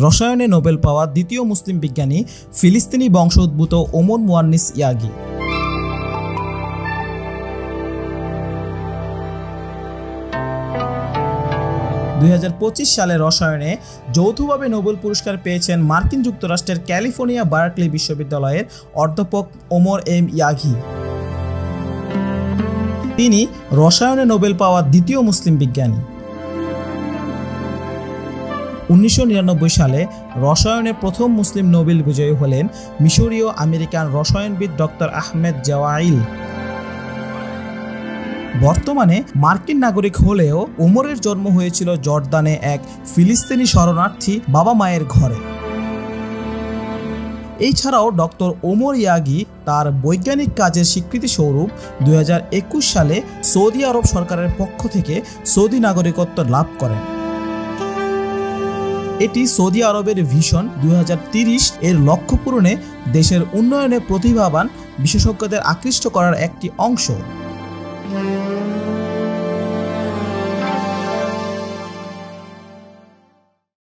রসায়নে Nobel পাওয়া দ্বিতীয় মুসলিম বিজ্ঞানী ফিলিস্তিনি বংশোদ্ভূত ওমর মুয়ান্নিস ইয়াগি। সালে রসায়নে যৌথভাবে নোবেল পুরস্কার পেয়েছেন মার্কিন যুক্তরাষ্ট্রের ক্যালিফোর্নিয়া বার্কলি বিশ্ববিদ্যালয়ের অধ্যাপক ওমর এম ইয়াগি। তিনি রসায়নে নোবেল পাওয়া দ্বিতীয় মুসলিম বিজ্ঞানী। 1999 সালে রসায়নে প্রথম মুসলিম নোবেল বিজয়ী হলেন মিশরীয় আমেরিকান রসায়নবিদ ডক্টর আহমেদ জাওয়াইল। বর্তমানে মার্কিন নাগরিক হলেও ওমরের জন্ম হয়েছিল জর্দানে এক ফিলিস্তিনি শরণার্থী বাবা মায়ের ঘরে। এছাড়াও ডক্টর ওমর ইয়াগি তার বৈজ্ঞানিক কাজের স্বীকৃতি স্বরূপ 2021 সালে সৌদি আরব সরকারের পক্ষ থেকে সৌদি নাগরিকত্ব লাভ করেন। এটি সৌদি আরবের ভিশন 2030 এর লক্ষ্য পূরণে দেশের উন্নয়নে প্রতিভাবান বিশেষজ্ঞদের আকৃষ্ট করার একটি অংশ।